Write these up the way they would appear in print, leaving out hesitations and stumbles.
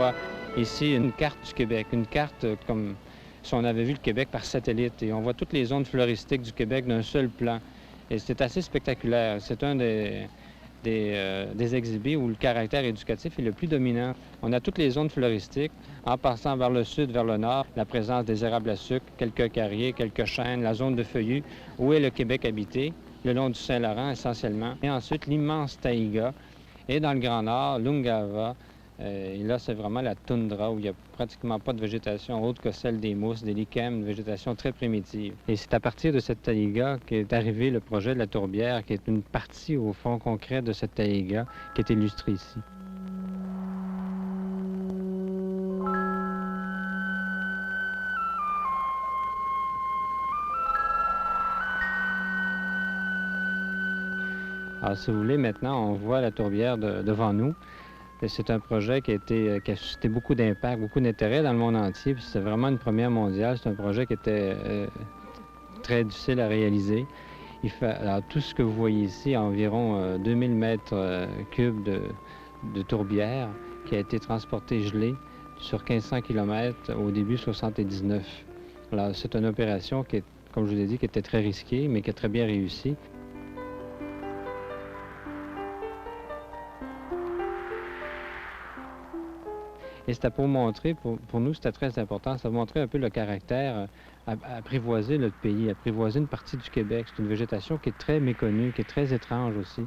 voit ici une carte du Québec, une carte comme si on avait vu le Québec par satellite. Et on voit toutes les zones floristiques du Québec d'un seul plan. Et c'est assez spectaculaire. C'est un des exhibits où le caractère éducatif est le plus dominant. On a toutes les zones floristiques, en passant vers le sud, vers le nord, la présence des érables à sucre, quelques carriers, quelques chênes, la zone de feuillus, où est le Québec habité, le long du Saint-Laurent essentiellement. Et ensuite, l'immense taïga. Et dans le Grand Nord, l'Ungava. Et là, c'est vraiment la toundra où il n'y a pratiquement pas de végétation autre que celle des mousses, des lichens, une végétation très primitive. Et c'est à partir de cette taïga qu'est arrivé le projet de la tourbière, qui est une partie, au fond, concrète de cette taïga, qui est illustrée ici. Alors, si vous voulez, maintenant, on voit la tourbière devant nous. C'est un projet qui a suscité beaucoup d'impact, beaucoup d'intérêt dans le monde entier. C'est vraiment une première mondiale. C'est un projet qui était très difficile à réaliser. Alors, tout ce que vous voyez ici, environ 2000 mètres cubes de tourbière qui a été transporté gelé sur 1500 km au début 79. Alors, c'est une opération qui, comme je vous l'ai dit, qui était très risquée, mais qui a très bien réussi. Et c'était pour montrer, pour nous, c'était très important, ça montrait un peu le caractère, apprivoiser notre pays, apprivoiser une partie du Québec. C'est une végétation qui est très méconnue, qui est très étrange aussi.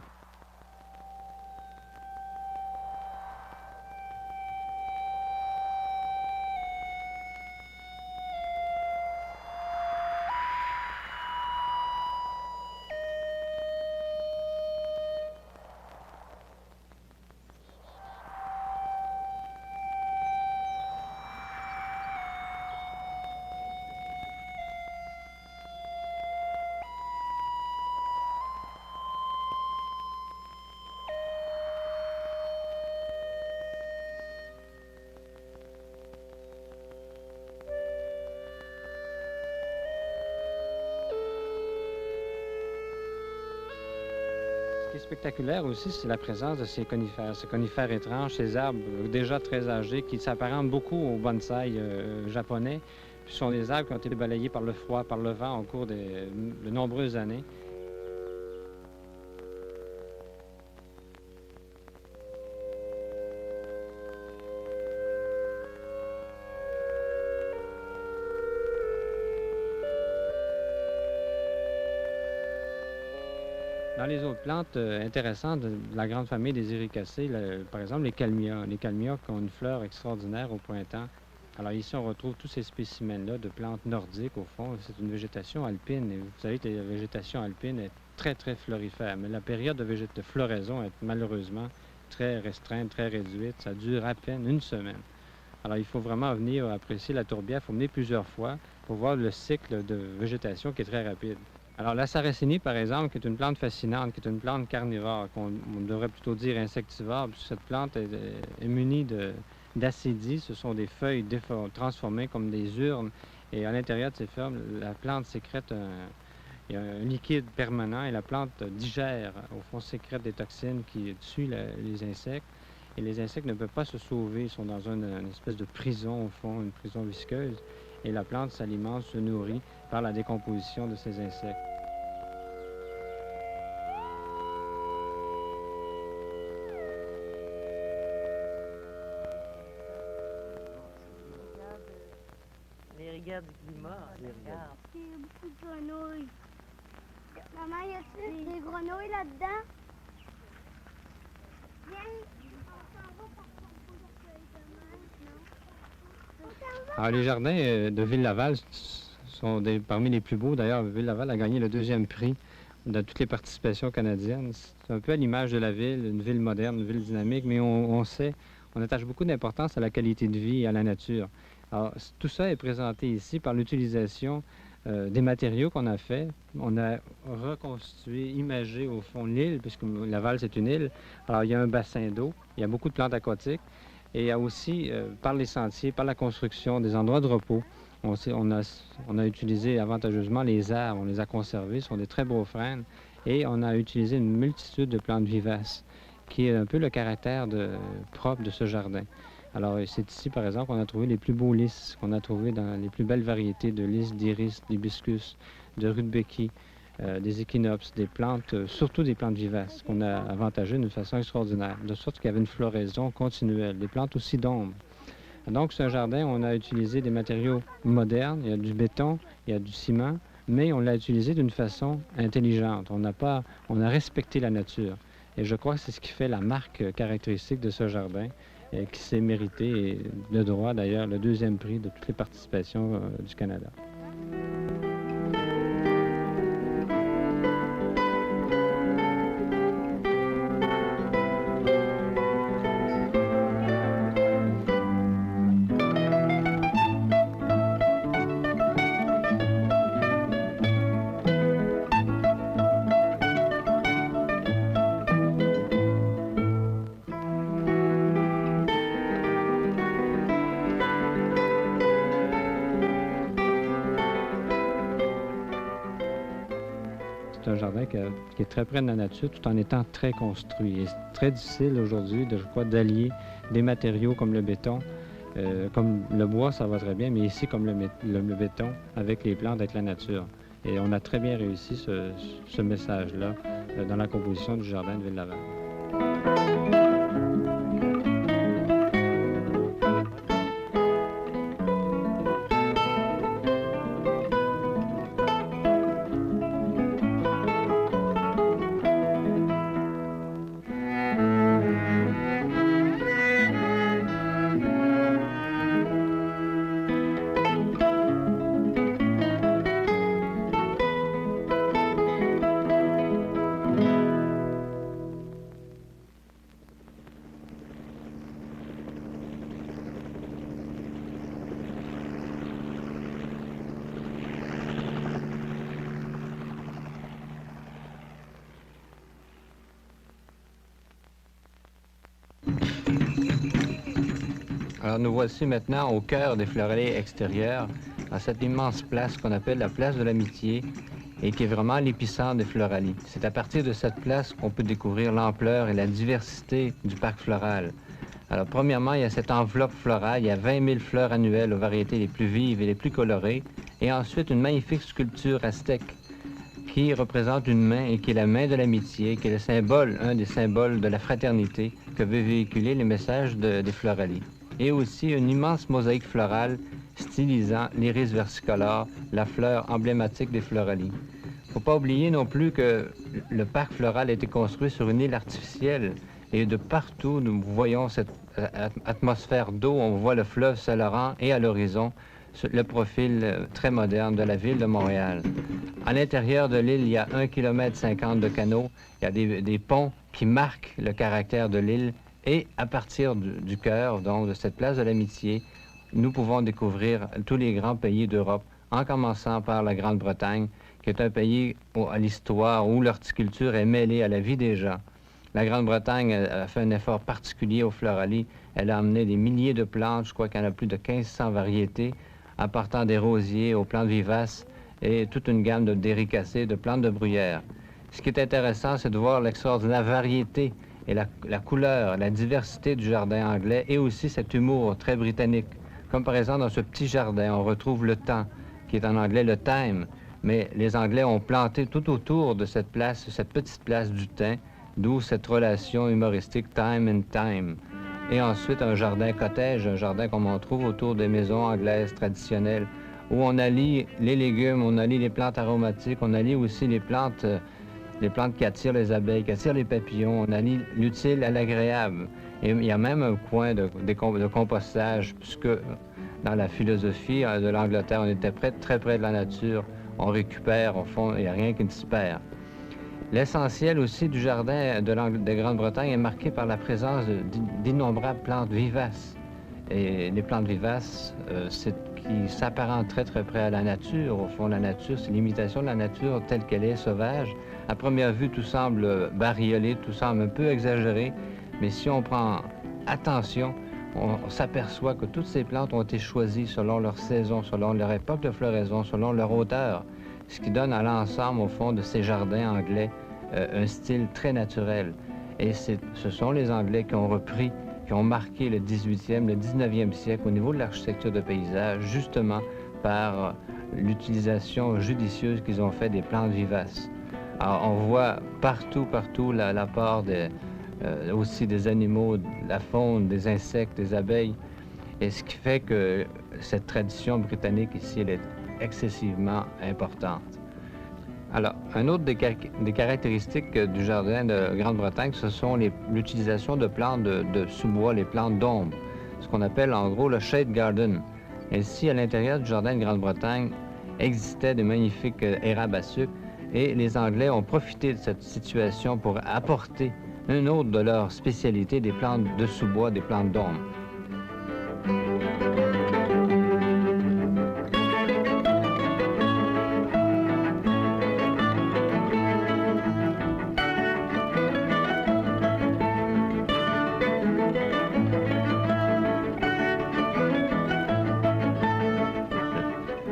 Ce qui est spectaculaire aussi, c'est la présence de ces conifères étranges, ces arbres déjà très âgés qui s'apparentent beaucoup aux bonsaïs japonais. Puis ce sont des arbres qui ont été balayés par le froid, par le vent au cours de nombreuses années. Dans les autres plantes intéressantes de la grande famille des Ericacées, par exemple les calmias qui ont une fleur extraordinaire au printemps. Alors ici, on retrouve tous ces spécimens-là de plantes nordiques, au fond. C'est une végétation alpine. Et vous savez que la végétation alpine est très, très florifère. Mais la période de floraison est malheureusement très restreinte, très réduite. Ça dure à peine une semaine. Alors il faut vraiment venir apprécier la tourbière. Il faut venir plusieurs fois pour voir le cycle de végétation qui est très rapide. Alors, la sarracénie, par exemple, qui est une plante fascinante, qui est une plante carnivore, qu'on devrait plutôt dire insectivore, puisque cette plante est munie d'acédies. Ce sont des feuilles transformées comme des urnes. Et à l'intérieur de ces feuilles, la plante sécrète un liquide permanent et la plante digère, au fond, sécrète des toxines qui tuent les insectes. Et les insectes ne peuvent pas se sauver. Ils sont dans une espèce de prison, au fond, une prison visqueuse. Et la plante s'alimente, se nourrit par la décomposition de ces insectes. Les rivières du climat. Les rivières. Il y a beaucoup de grenouilles. Maman, y a-t-il des grenouilles là-dedans? Viens, on s'en va pour Alors, les jardins de Ville-Laval sont parmi les plus beaux. D'ailleurs, Ville-Laval a gagné le 2e prix de toutes les participations canadiennes. C'est un peu à l'image de la ville, une ville moderne, une ville dynamique, mais on attache beaucoup d'importance à la qualité de vie et à la nature. Alors, tout ça est présenté ici par l'utilisation des matériaux qu'on a fait. On a reconstitué, imagé au fond l'île, puisque Laval, c'est une île. Alors, il y a un bassin d'eau, il y a beaucoup de plantes aquatiques. Et il y a aussi, par les sentiers, par la construction, des endroits de repos. On a utilisé avantageusement les arbres, on les a conservés, ce sont des très beaux frênes. Et on a utilisé une multitude de plantes vivaces, qui est un peu le caractère propre de ce jardin. Alors, c'est ici, par exemple, qu'on a trouvé les plus beaux lys, qu'on a trouvé dans les plus belles variétés de lys, d'iris, d'hibiscus, de rudbeckie, des échinops, des plantes, surtout des plantes vivaces, qu'on a avantagées d'une façon extraordinaire, de sorte qu'il y avait une floraison continuelle, des plantes aussi d'ombre. Donc, c'est un jardin où on a utilisé des matériaux modernes, il y a du béton, il y a du ciment, mais on l'a utilisé d'une façon intelligente. On a respecté la nature. Et je crois que c'est ce qui fait la marque caractéristique de ce jardin, qui s'est mérité, et de droit d'ailleurs, le deuxième prix de toutes les participations du Canada. C'est un jardin qui est très près de la nature tout en étant très construit. Et c'est très difficile aujourd'hui, je crois, d'allier des matériaux comme le béton, comme le bois, ça va très bien, mais ici, comme le béton, avec les plantes, avec la nature. Et on a très bien réussi ce message-là dans la composition du jardin de Ville-Laval. Alors nous voici maintenant au cœur des Fleurelets extérieurs, à cette immense place qu'on appelle la place de l'Amitié et qui est vraiment l'épicentre des Fleuralies. C'est à partir de cette place qu'on peut découvrir l'ampleur et la diversité du parc floral. Alors premièrement, il y a cette enveloppe florale, il y a 20 000 fleurs annuelles aux variétés les plus vives et les plus colorées, et ensuite une magnifique sculpture aztèque qui représente une main et qui est la main de l'amitié, qui est le symbole, un des symboles de la fraternité que veut véhiculer les messages des Fleuralies. Et aussi une immense mosaïque florale stylisant l'iris versicolore, la fleur emblématique des Fleuralies. Il ne faut pas oublier non plus que le parc floral a été construit sur une île artificielle et de partout nous voyons cette atmosphère d'eau, on voit le fleuve Saint-Laurent et à l'horizon le profil très moderne de la ville de Montréal. À l'intérieur de l'île, il y a 1,50 km de canaux, il y a des ponts qui marquent le caractère de l'île. Et à partir du cœur, donc, de cette place de l'Amitié, nous pouvons découvrir tous les grands pays d'Europe, en commençant par la Grande-Bretagne, qui est un pays à l'histoire où l'horticulture est mêlée à la vie des gens. La Grande-Bretagne a fait un effort particulier aux Fleuralies. Elle a amené des milliers de plantes, je crois qu'il y en a plus de 1500 variétés, en partant des rosiers aux plantes vivaces et toute une gamme d'éricacées, de plantes de bruyère. Ce qui est intéressant, c'est de voir l'extraordinaire variété et la couleur, la diversité du jardin anglais et aussi cet humour très britannique. Comme par exemple dans ce petit jardin, on retrouve le temps, qui est en anglais le time, mais les Anglais ont planté tout autour de cette place, cette petite place du thym, d'où cette relation humoristique time and time. Et ensuite un jardin cottage, un jardin comme on trouve autour des maisons anglaises traditionnelles, où on allie les légumes, on allie les plantes aromatiques, on allie aussi les plantes qui attirent les abeilles, qui attirent les papillons. On allie l'utile à l'agréable. Et il y a même un coin de compostage, puisque dans la philosophie de l'Angleterre, on était très près de la nature. On récupère, au fond, il n'y a rien qui disparaît. L'essentiel aussi du jardin de Grande-Bretagne est marqué par la présence d'innombrables plantes vivaces. Et les plantes vivaces, c'est qui s'apparentent très près à la nature. Au fond, la nature, c'est l'imitation de la nature telle qu'elle est sauvage. À première vue, tout semble bariolé, tout semble un peu exagéré, mais si on prend attention, on s'aperçoit que toutes ces plantes ont été choisies selon leur saison, selon leur époque de floraison, selon leur hauteur, ce qui donne à l'ensemble, au fond, de ces jardins anglais un style très naturel. Et ce sont les Anglais qui ont repris qui ont marqué le 18e, le 19e siècle au niveau de l'architecture de paysage, justement par l'utilisation judicieuse qu'ils ont fait des plantes vivaces. Alors, on voit partout l'apport aussi des animaux, de la faune, des insectes, des abeilles, et ce qui fait que cette tradition britannique ici, elle est excessivement importante. Alors, un autre des caractéristiques du jardin de Grande-Bretagne, ce sont l'utilisation de plantes de sous-bois, les plantes d'ombre, ce qu'on appelle en gros le shade garden. Ainsi, à l'intérieur du jardin de Grande-Bretagne, existaient de magnifiques érables à sucre, et les Anglais ont profité de cette situation pour apporter une autre de leurs spécialités, des plantes de sous-bois, des plantes d'ombre.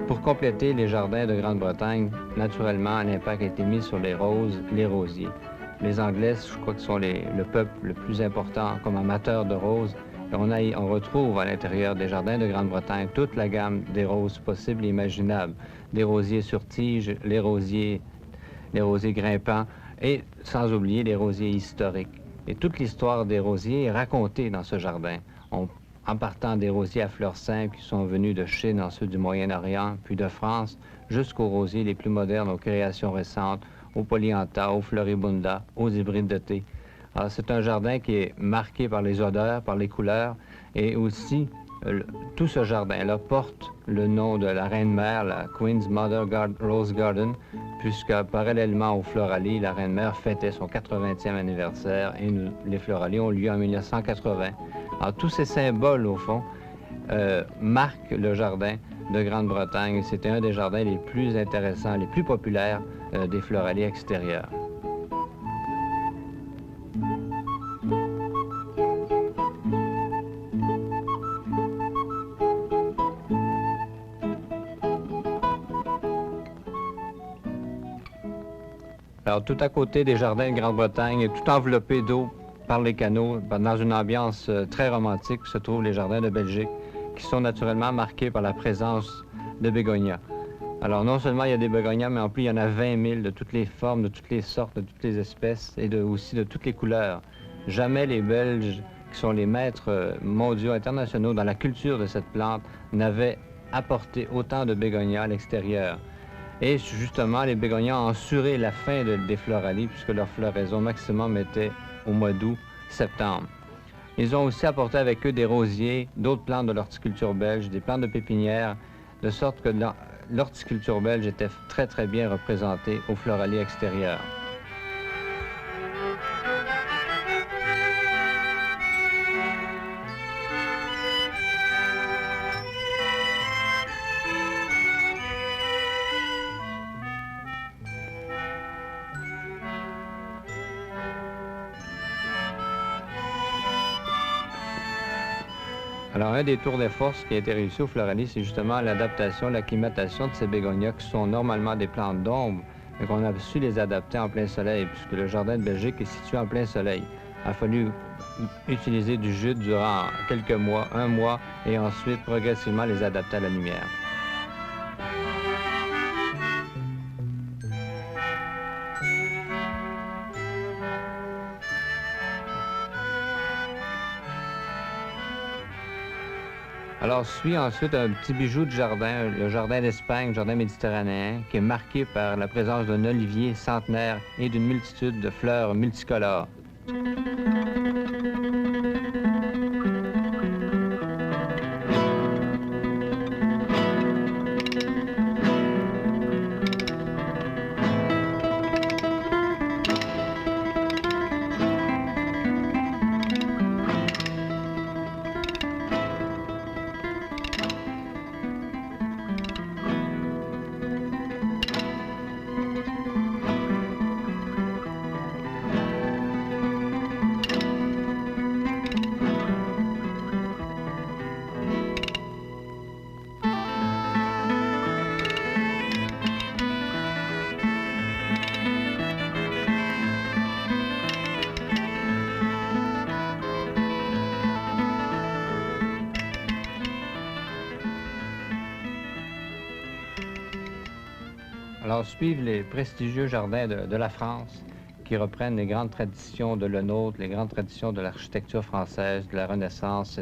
Pour compléter les jardins de Grande-Bretagne, naturellement, l'impact a été mis sur les roses, les rosiers. Les Anglais, je crois que sont le peuple le plus important comme amateur de roses. Et on retrouve à l'intérieur des jardins de Grande-Bretagne toute la gamme des roses possibles et imaginables. Des rosiers sur tige, les rosiers grimpants et sans oublier les rosiers historiques. Et toute l'histoire des rosiers est racontée dans ce jardin. En partant des rosiers à fleurs simples qui sont venus de Chine, ensuite du Moyen-Orient, puis de France, jusqu'aux rosiers les plus modernes, aux créations récentes, aux polyantha, aux floribunda, aux hybrides de thé. Alors, c'est un jardin qui est marqué par les odeurs, par les couleurs, et aussi, tout ce jardin-là porte le nom de la Reine-Mère, la Queen's Mother Rose Garden, puisque parallèlement aux Floralies, la Reine-Mère fêtait son 80e anniversaire et les Floralies ont lieu en 1980. Alors, tous ces symboles, au fond, marquent le jardin de Grande-Bretagne. C'était un des jardins les plus intéressants, les plus populaires des Floralies extérieures. Alors, tout à côté des jardins de Grande-Bretagne, tout enveloppé d'eau par les canaux, dans une ambiance très romantique, se trouvent les jardins de Belgique, qui sont naturellement marqués par la présence de bégonias. Alors, non seulement il y a des bégonias, mais en plus, il y en a 20 000 de toutes les formes, de toutes les sortes, de toutes les espèces et aussi de toutes les couleurs. Jamais les Belges, qui sont les maîtres mondiaux internationaux dans la culture de cette plante, n'avaient apporté autant de bégonias à l'extérieur. Et justement, les bégonias ont assuré la fin des Floralies, puisque leur floraison maximum était au mois d'août, septembre. Ils ont aussi apporté avec eux des rosiers, d'autres plantes de l'horticulture belge, des plantes de pépinière, de sorte que l'horticulture belge était très, très bien représentée aux Floralies extérieures. Alors, un des tours de force qui a été réussi aux Floralies, c'est justement l'adaptation, l'acclimatation de ces bégonias qui sont normalement des plantes d'ombre, mais qu'on a su les adapter en plein soleil, puisque le jardin de Belgique est situé en plein soleil. Il a fallu utiliser du jute durant quelques mois, un mois, et ensuite progressivement les adapter à la lumière. Alors, suit ensuite un petit bijou de jardin, le jardin d'Espagne, le jardin méditerranéen, qui est marqué par la présence d'un olivier centenaire et d'une multitude de fleurs multicolores. Alors, suivent les prestigieux jardins de la France qui reprennent les grandes traditions de Lenôtre, les grandes traditions de l'architecture française, de la Renaissance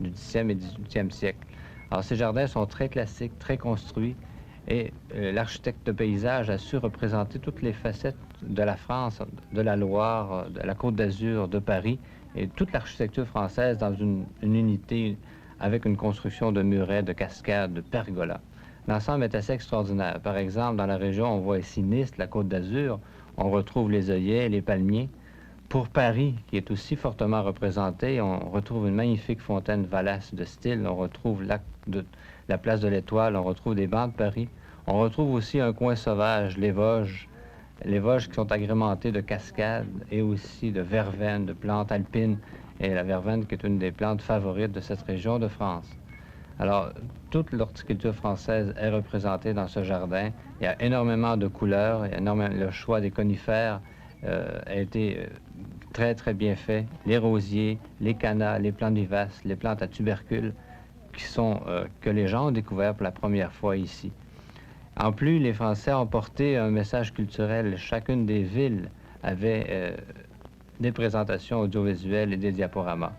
du 10e et 18e siècle. Alors, ces jardins sont très classiques, très construits, et l'architecte de paysage a su représenter toutes les facettes de la France, de la Loire, de la Côte d'Azur, de Paris, et toute l'architecture française dans une unité avec une construction de murets, de cascades, de pergolas. L'ensemble est assez extraordinaire. Par exemple, dans la région, on voit ici Nice, la Côte d'Azur, on retrouve les œillets, les palmiers. Pour Paris, qui est aussi fortement représenté, on retrouve une magnifique fontaine Vallace de style, on retrouve la place de l'Étoile, on retrouve des bancs de Paris. On retrouve aussi un coin sauvage, les Vosges qui sont agrémentées de cascades et aussi de verveines, de plantes alpines, et la verveine qui est une des plantes favorites de cette région de France. Alors, toute l'horticulture française est représentée dans ce jardin. Il y a énormément de couleurs, le choix des conifères a été très, très bien fait. Les rosiers, les cannas, les plantes vivaces, les plantes à tubercules que les gens ont découvert pour la première fois ici. En plus, les Français ont porté un message culturel. Chacune des villes avait des présentations audiovisuelles et des diaporamas.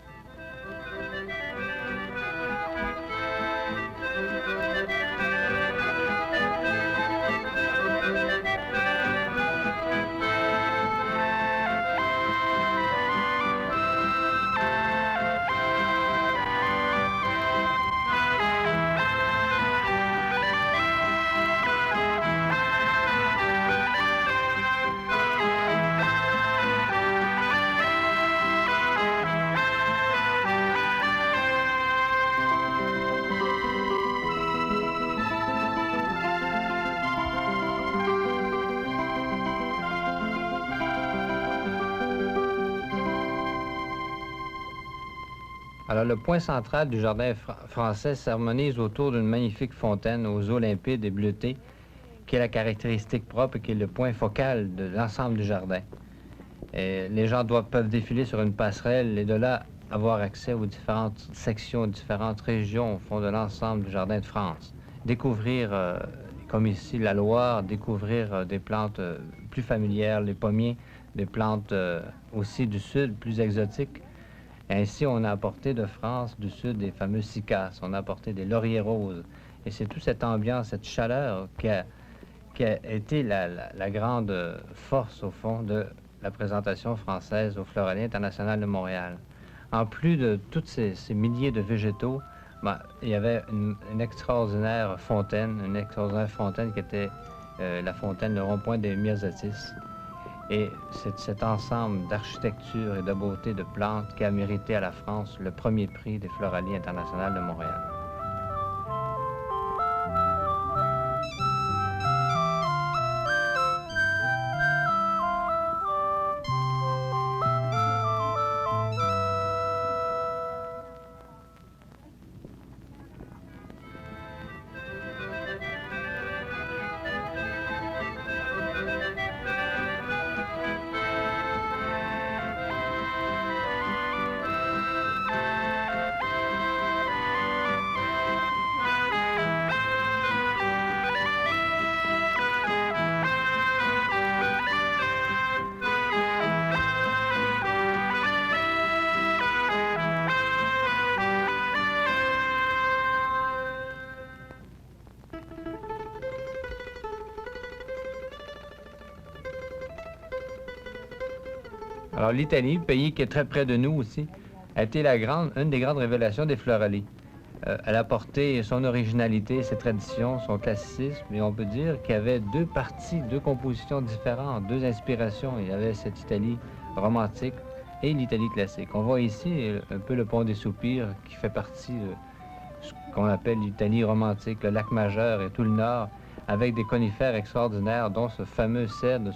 Alors, le point central du jardin français s'harmonise autour d'une magnifique fontaine aux eaux limpides et bleutées, qui est la caractéristique propre et qui est le point focal de l'ensemble du jardin. Et les gens peuvent défiler sur une passerelle et de là avoir accès aux différentes sections, aux différentes régions au fond de l'ensemble du jardin de France. Découvrir, comme ici, la Loire, découvrir des plantes plus familières, les pommiers, des plantes aussi du sud, plus exotiques. Ainsi, on a apporté de France du sud des fameux cycas, on a apporté des lauriers roses. Et c'est toute cette ambiance, cette chaleur qui a été la grande force, au fond, de la présentation française au Floralier international de Montréal. En plus de tous ces milliers de végétaux, il y avait une extraordinaire fontaine qui était la fontaine, le rond-point des Myosotis. Et c'est cet ensemble d'architecture et de beauté de plantes qui a mérité à la France le premier prix des Floraliers international de Montréal. Alors l'Italie, pays qui est très près de nous aussi, a été une des grandes révélations des Floraliers. Elle a porté son originalité, ses traditions, son classicisme, et on peut dire qu'il y avait deux parties, deux compositions différentes, deux inspirations. Il y avait cette Italie romantique et l'Italie classique. On voit ici un peu le pont des Soupirs qui fait partie de ce qu'on appelle l'Italie romantique, le lac Majeur et tout le nord, avec des conifères extraordinaires, dont ce fameux cèdre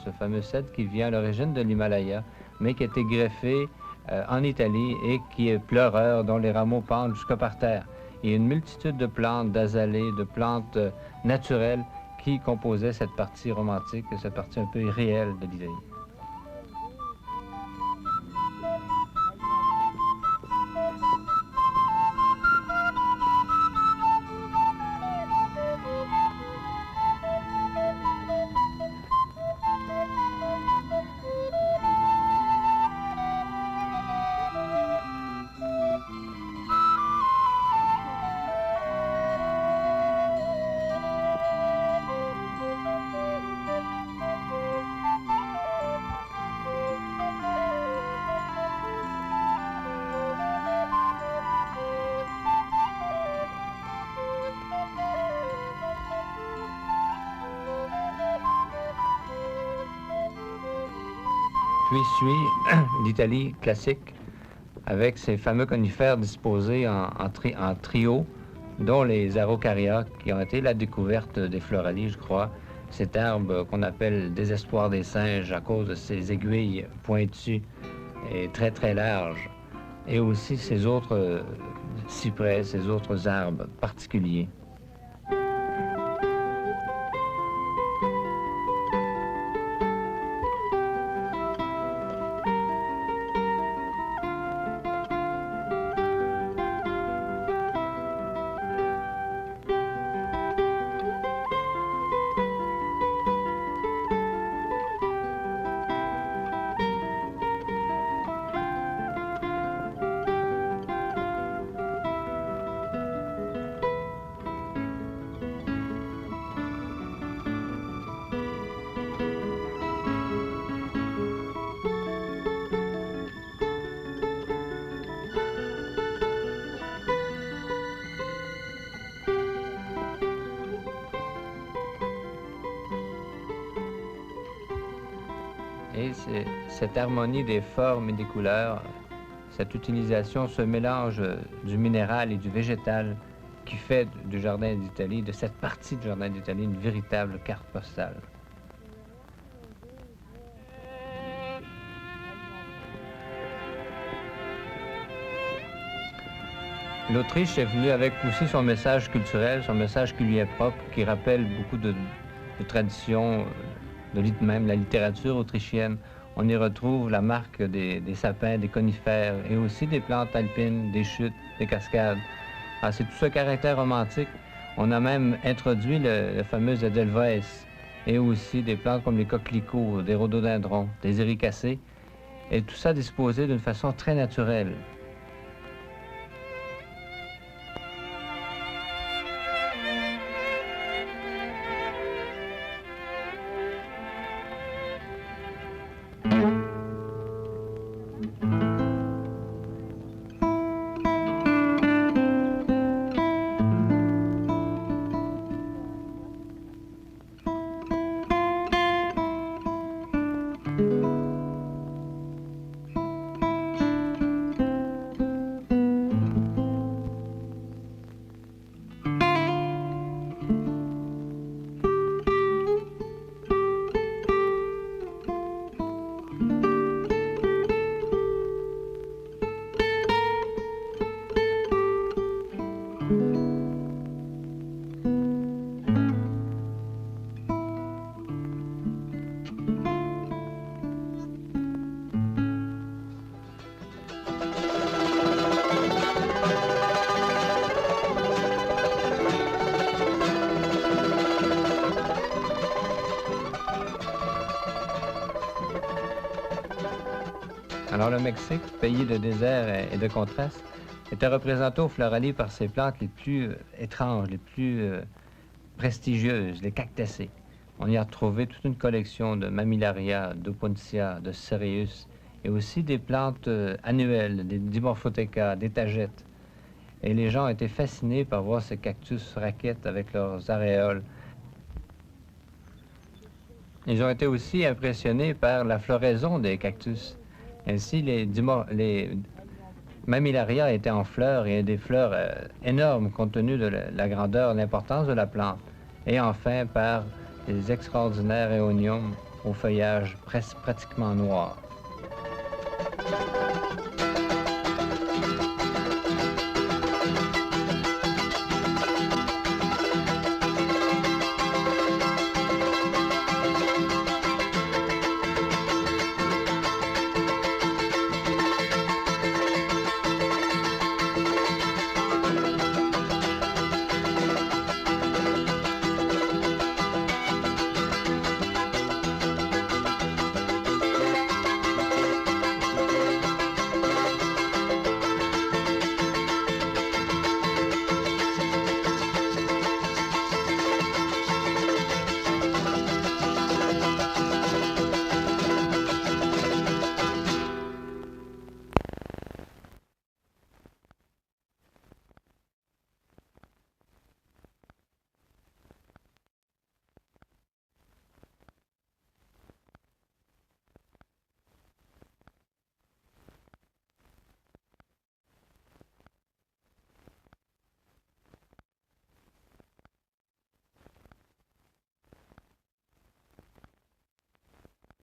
qui vient à l'origine de l'Himalaya, mais qui a été greffé en Italie et qui est pleureur, dont les rameaux pendent jusqu'à par terre. Il y a une multitude de plantes, d'azalées, de plantes naturelles qui composaient cette partie romantique, cette partie un peu irréelle de l'Italie. puis suit l'Italie classique avec ses fameux conifères disposés en trio, dont les Araucaria, qui ont été la découverte des Floralie, je crois. Cet arbre qu'on appelle désespoir des singes à cause de ses aiguilles pointues et très très larges, et aussi ses autres cyprès, ces autres arbres particuliers. Et c'est cette harmonie des formes et des couleurs, cette utilisation, ce mélange du minéral et du végétal qui fait du Jardin d'Italie, de cette partie du Jardin d'Italie, une véritable carte postale. L'Autriche est venue avec aussi son message culturel, son message qui lui est propre, qui rappelle beaucoup de traditions, même la littérature autrichienne. On y retrouve la marque des sapins, des conifères et aussi des plantes alpines, des chutes, des cascades. Alors, c'est tout ce caractère romantique. On a même introduit le fameux Edelweiss et aussi des plantes comme les coquelicots, des rhododendrons, des éricacées, et tout ça disposé d'une façon très naturelle. Alors le Mexique, pays de désert et de contraste, était représenté au Floralie par ses plantes les plus étranges, les plus prestigieuses, les cactacées. On y a retrouvé toute une collection de Mammillaria, d'Opuntia, de Cereus, et aussi des plantes annuelles, des Dimorphotheca, des tagettes. Et les gens étaient fascinés par voir ces cactus raquettes avec leurs aréoles. Ils ont été aussi impressionnés par la floraison des cactus. Ainsi, les Mammillaria étaient en fleurs et des fleurs énormes compte tenu de la grandeur, l'importance de la plante. Et enfin, par les extraordinaires éoniums au feuillage pratiquement noir.